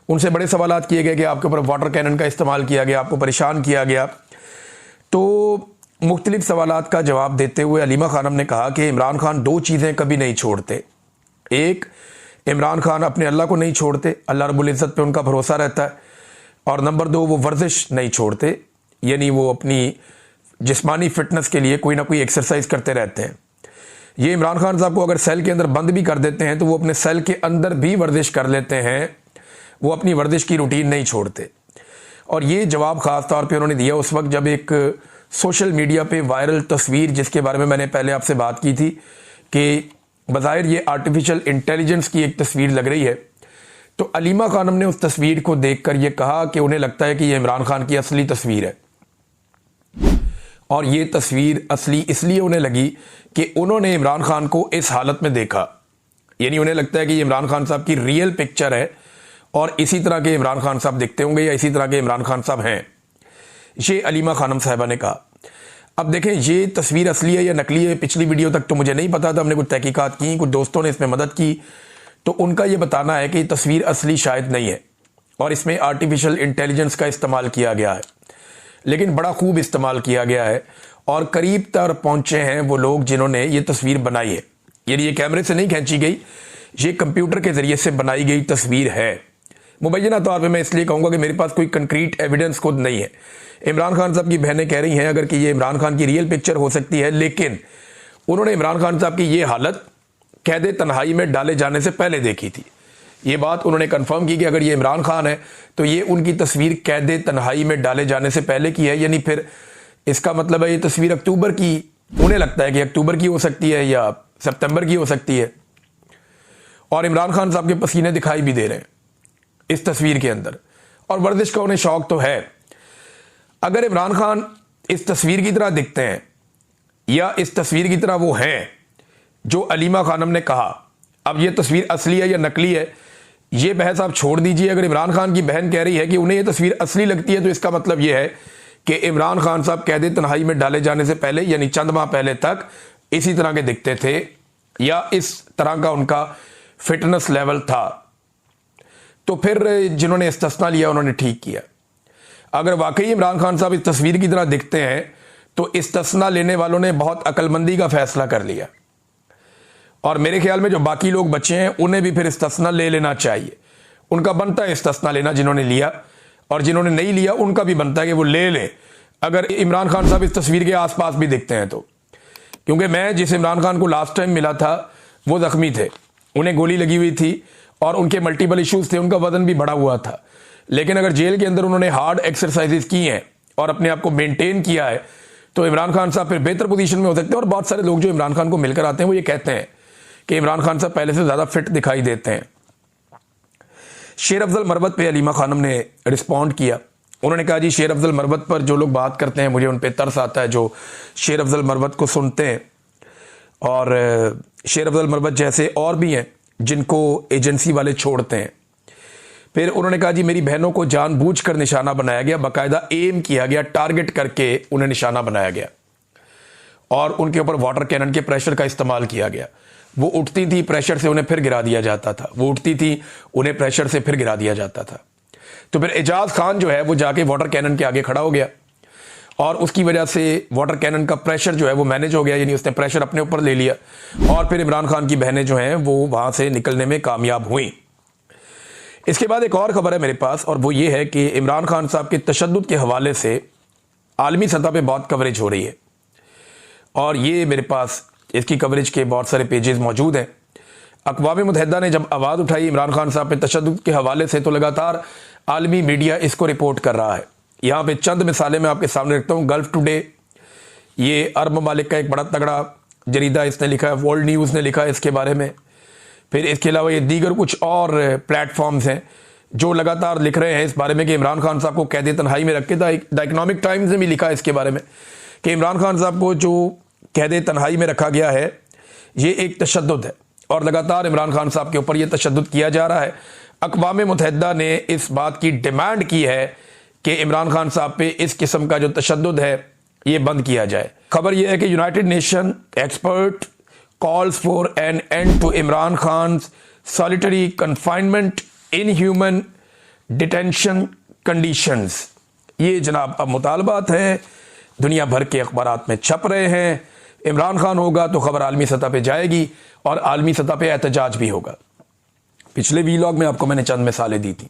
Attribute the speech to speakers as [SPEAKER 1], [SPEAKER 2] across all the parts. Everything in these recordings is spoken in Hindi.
[SPEAKER 1] उनसे बड़े सवालात किए गए कि आपके ऊपर वाटर कैनन का इस्तेमाल किया गया, आपको परेशान किया गया। तो मुख्तलिफ सवालात का जवाब देते हुए अलीमा खानम ने कहा कि इमरान खान दो चीज़ें कभी नहीं छोड़ते। एक, इमरान खान अपने अल्लाह को नहीं छोड़ते, अल्लाह रब्बुल इज़्ज़त पे उनका भरोसा रहता है। और नंबर दो, वो वर्जिश नहीं छोड़ते, यानी वो अपनी जिस्मानी फिटनेस के लिए कोई ना कोई एक्सरसाइज करते रहते हैं। ये इमरान खान साहब को अगर सेल के अंदर बंद भी कर देते हैं तो वो अपने सेल के अंदर भी वर्जिश कर लेते हैं, वो अपनी वर्जिश की रूटीन नहीं छोड़ते। और ये जवाब ख़ास तौर पे उन्होंने दिया उस वक्त जब एक सोशल मीडिया पे वायरल तस्वीर, जिसके बारे में मैंने पहले आपसे बात की थी कि बज़ाहिर ये आर्टिफिशियल इंटेलिजेंस की एक तस्वीर लग रही है, तो अलीमा खानम ने उस तस्वीर को देखकर ये कहा कि उन्हें लगता है कि ये इमरान खान की असली तस्वीर है। और ये तस्वीर असली इसलिए उन्हें लगी कि उन्होंने इमरान खान को इस हालत में देखा, यानी उन्हें लगता है कि ये इमरान खान साहब की रियल पिक्चर है और इसी तरह के इमरान खान साहब दिखते होंगे या इसी तरह के इमरान खान साहब हैं। ये अलीमा खानम साहिबा ने कहा। अब देखें, ये तस्वीर असली है या नकली है, पिछली वीडियो तक तो मुझे नहीं पता था, हमने कुछ तहकीकात की, कुछ दोस्तों ने इसमें मदद की, तो उनका ये बताना है कि ये तस्वीर असली शायद नहीं है और इसमें आर्टिफिशियल इंटेलिजेंस का इस्तेमाल किया गया है, लेकिन बड़ा खूब इस्तेमाल किया गया है और करीब तक पहुंचे हैं वो लोग जिन्होंने ये तस्वीर बनाई है। यानी ये कैमरे से नहीं खींची गई, ये कंप्यूटर के जरिए से बनाई गई तस्वीर है। मुबैना तौर पे मैं इसलिए कहूँगा कि मेरे पास कोई कंक्रीट एविडेंस खुद नहीं है। इमरान खान साहब की बहनें कह रही हैं अगर कि ये इमरान खान की रियल पिक्चर हो सकती है, लेकिन उन्होंने इमरान खान साहब की ये हालत कैद तन्हाई में डाले जाने से पहले देखी थी। ये बात उन्होंने कंफर्म की कि अगर ये इमरान खान है तो ये उनकी तस्वीर कैद तन्हाई में डाले जाने से पहले की है, यानी फिर इसका मतलब है ये तस्वीर अक्टूबर की, उन्हें लगता है कि अक्टूबर की हो सकती है या सितंबर की हो सकती है। और इमरान खान साहब के पसीने दिखाई भी दे रहे हैं इस तस्वीर के अंदर, और वर्जिश का उन्हें शौक तो है। अगर इमरान खान इस तस्वीर की तरह दिखते हैं या इस तस्वीर की तरह वो हैं जो अलीमा खानम ने कहा, अब ये तस्वीर असली है या नकली है ये बहस आप छोड़ दीजिए। अगर इमरान खान की बहन कह रही है कि उन्हें ये तस्वीर असली लगती है तो इसका मतलब ये है कि इमरान खान साहब कैद तन्हाई में डाले जाने से पहले यानी चंद माह पहले तक इसी तरह के दिखते थे या इस तरह का उनका फिटनेस लेवल था। तो फिर जिन्होंने इस्तिस्ना लिया उन्होंने ठीक किया। अगर वाकई इमरान खान साहब इस तस्वीर की तरह दिखते हैं तो इस्तिस्ना लेने वालों ने बहुत अक्लमंदी का फैसला कर लिया, और मेरे ख्याल में जो बाकी लोग बचे हैं उन्हें भी फिर इस्तिस्ना ले लेना चाहिए। उनका बनता है इस्तिस्ना लेना जिन्होंने लिया, और जिन्होंने नहीं लिया उनका भी बनता है कि वो ले लें अगर इमरान खान साहब इस तस्वीर के आसपास भी दिखते हैं तो। क्योंकि मैं जिस इमरान खान को लास्ट टाइम मिला था वो जख्मी थे, उन्हें गोली लगी हुई थी और उनके मल्टीपल इश्यूज थे, उनका वजन भी बढ़ा हुआ था। लेकिन अगर जेल के अंदर उन्होंने हार्ड एक्सरसाइजेस की हैं और अपने आप को मेंटेन किया है तो इमरान खान साहब फिर बेहतर पोजीशन में हो सकते हैं। और बहुत सारे लोग जो इमरान खान को मिलकर आते हैं वो ये कहते हैं कि इमरान खान साहब पहले से ज़्यादा फिट दिखाई देते हैं। शेर अफजल मरवत पे अलीमा खानम ने रिस्पॉन्ड किया। उन्होंने कहा जी शेर अफजल मरवत पर जो लोग बात करते हैं मुझे उन पर तरस आता है जो शेर अफजल मरवत को सुनते हैं, और शेर अफजल मरवत जैसे और भी हैं जिनको एजेंसी वाले छोड़ते हैं। फिर उन्होंने कहा जी मेरी बहनों को जानबूझकर निशाना बनाया गया, बाकायदा एम किया गया, टारगेट करके उन्हें निशाना बनाया गया और उनके ऊपर वाटर कैनन के प्रेशर का इस्तेमाल किया गया। वो उठती थी, प्रेशर से उन्हें फिर गिरा दिया जाता था, वो उठती थी, उन्हें प्रेशर से फिर गिरा दिया जाता था। तो फिर एजाज खान जो है वो जाके वाटर कैनन के आगे खड़ा हो गया और उसकी वजह से वाटर कैनन का प्रेशर जो है वो मैनेज हो गया, यानी उसने प्रेशर अपने ऊपर ले लिया और फिर इमरान खान की बहनें जो हैं वो वहां से निकलने में कामयाब हुई। इसके बाद एक और खबर है मेरे पास, और वो ये है कि इमरान खान साहब के तशद्दुद के हवाले से आलमी सतह पे बहुत कवरेज हो रही है, और ये मेरे पास इसकी कवरेज के बहुत सारे पेजेस मौजूद हैं। अक़वाम मुत्तहिदा ने जब आवाज़ उठाई इमरान खान साहब पे तशद्दुद के हवाले से तो लगातार आलमी मीडिया इसको रिपोर्ट कर रहा है। यहाँ पे चंद मिसालें मैं आपके सामने रखता हूँ। गल्फ टुडे, ये अरब ममालिक का एक बड़ा तगड़ा जरीदा, इसने लिखा है। वर्ल्ड न्यूज़ ने लिखा है इसके बारे में। फिर इसके अलावा ये दीगर कुछ और प्लेटफॉर्म्स हैं जो लगातार लिख रहे हैं इस बारे में कि इमरान खान साहब को कैद तन्हाई में रख के। द इकनॉमिक टाइम्स ने भी लिखा है इसके बारे में कि इमरान खान साहब को जो कैद तन्हाई में रखा गया है ये एक तशद्दुद है, और लगातार इमरान खान साहब के ऊपर ये तशद्दुद किया जा रहा है। अक़वाम मुत्तहिदा ने इस बात की डिमांड की है कि इमरान खान साहब पे इस किस्म का जो तशद्दुद है ये बंद किया जाए। खबर यह है कि United nation expert calls for an end to Imran Khan's solitary confinement, inhuman detention conditions, ये जनाब अब मुतालबात हैं, दुनिया भर के अखबारात में छप रहे हैं। इमरान खान होगा तो खबर आलमी सतह पे जाएगी और आलमी सतह पे एहतजाज भी होगा। पिछले वीलॉग में आपको मैंने चंद मिसालें दी थी,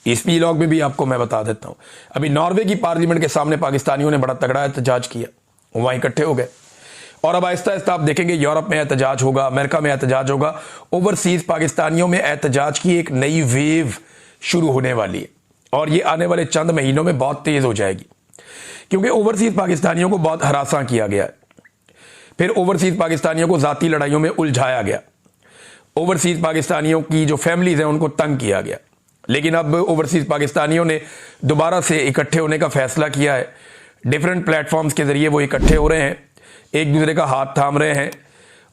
[SPEAKER 1] इस वीलॉग में भी आपको मैं बता देता हूं। अभी नॉर्वे की पार्लियामेंट के सामने पाकिस्तानियों ने बड़ा तगड़ा एहतजाज किया, वहां इकट्ठे हो गए और अब आहिस्ता आहिस्ता आप देखेंगे यूरोप में एहतजाज होगा, अमेरिका में एहतजाज होगा। ओवरसीज पाकिस्तानियों में एहतजाज की एक नई वेव शुरू होने वाली है और ये आने वाले चंद महीनों में बहुत तेज हो जाएगी, क्योंकि ओवरसीज पाकिस्तानियों को बहुत हरासा किया गया है, फिर ओवरसीज पाकिस्तानियों को जाती लड़ाइयों में उलझाया गया, ओवरसीज पाकिस्तानियों की जो फैमिलीज हैं उनको तंग किया गया। लेकिन अब ओवरसीज पाकिस्तानियों ने दोबारा से इकट्ठे होने का फैसला किया है। डिफरेंट प्लेटफॉर्म्स के जरिए वो इकट्ठे हो रहे हैं, एक दूसरे का हाथ थाम रहे हैं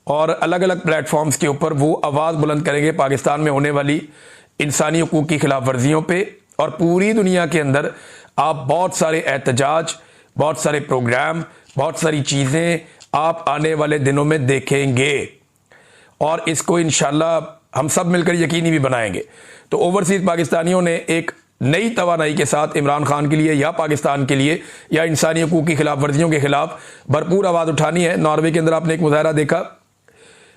[SPEAKER 1] और अलग अलग प्लेटफॉर्म्स के ऊपर वो आवाज़ बुलंद करेंगे पाकिस्तान में होने वाली इंसानी हकूक़ की खिलाफ वर्जियों पे। और पूरी दुनिया के अंदर आप बहुत सारे एहतजाज, बहुत सारे प्रोग्राम, बहुत सारी चीज़ें आप आने वाले दिनों में देखेंगे और इसको इंशाल्लाह हम सब मिलकर यकीनी भी बनाएंगे। तो ओवरसीज पाकिस्तानियों ने एक नई तवानाई के साथ इमरान खान के लिए या पाकिस्तान के लिए या इंसानी हकूक़ की खिलाफ वर्जियों के खिलाफ भरपूर आवाज़ उठानी है। नॉर्वे के अंदर आपने एक मुजाहरा देखा,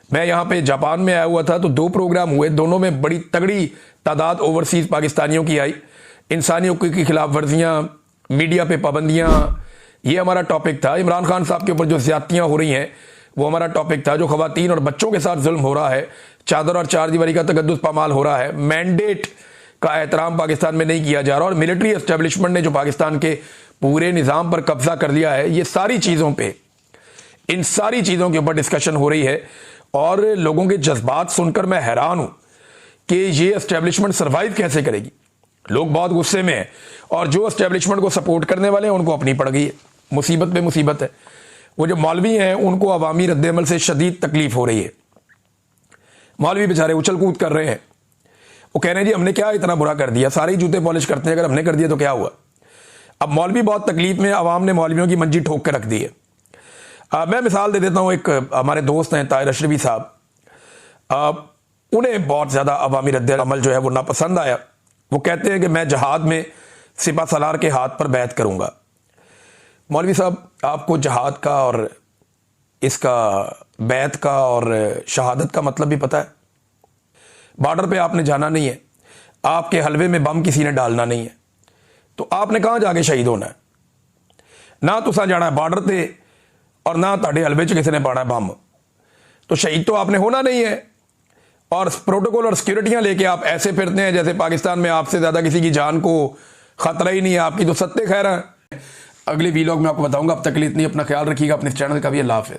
[SPEAKER 1] मैं यहाँ पे जापान में आया हुआ था तो 2 प्रोग्राम हुए, दोनों में बड़ी तगड़ी तादाद ओवरसीज पाकिस्तानियों की आई। इंसानी हकूक़ की खिलाफ वर्जियाँ, मीडिया पे पाबंदियाँ, ये हमारा टॉपिक था। इमरान खान साहब के ऊपर जो ज़्यादतियाँ हो रही हैं वो हमारा टॉपिक था। जो ख़वातीन और बच्चों के साथ जुल्म हो रहा है, चादर और चार दीवारी का तकद्दुस पामाल हो रहा है, मैंडेट का एहतराम पाकिस्तान में नहीं किया जा रहा और मिलिट्री एस्टेब्लिशमेंट ने जो पाकिस्तान के पूरे निज़ाम पर कब्जा कर लिया है, ये सारी चीज़ों पे, इन सारी चीज़ों के ऊपर डिस्कशन हो रही है। और लोगों के जज्बात सुनकर मैं हैरान हूँ कि ये एस्टेब्लिशमेंट सर्वाइव कैसे करेगी। लोग बहुत गुस्से में हैं और जो एस्टेब्लिशमेंट को सपोर्ट करने वाले हैं उनको अपनी पड़ गई है, मुसीबत पे मुसीबत है। वो जो मौलवी हैं उनको अवामी रद्दअमल से शदीद तकलीफ हो रही है। मौलवी बेचारे उछल कूद कर रहे हैं, वो कह रहे हैं जी हमने क्या इतना बुरा कर दिया, सारे ही जूते पॉलिश करते हैं, अगर हमने कर दिया तो क्या हुआ। अब मौलवी बहुत तकलीफ में, अवाम ने मौलवियों की मंजी ठोक के रख दी है। मैं मिसाल दे देता हूँ, एक हमारे दोस्त हैं ताहिर अशरफी साहब, उन्हें बहुत ज़्यादा अवामी रद्दअमल जो है वो नापसंद आया। वो कहते हैं कि मैं जहाद में सिपा सलार के हाथ पर बैत करूँगा। मौलवी साहब, आपको जहाद का और इसका बैत का और शहादत का मतलब भी पता है। बॉर्डर पे आपने जाना नहीं है, आपके हलवे में बम किसी ने डालना नहीं है, तो आपने कहाँ जाके शहीद होना है। ना तुसा जाना है बॉर्डर पे और ना ताड़े हलवे च किसी ने पाना है बम, तो शहीद तो आपने होना नहीं है। और प्रोटोकॉल और सिक्योरिटियां लेके आप ऐसे फिरते हैं जैसे पाकिस्तान में आपसे ज़्यादा किसी की जान को खतरा ही नहीं है, आपकी तो सत्ते खैर है। अगले वीलॉग में आपको बताऊंगा। अब तक के लिए इतनी, अपना ख्याल रखिएगा, अपने चैनल का भी। अल्लाह हाफ़िज़।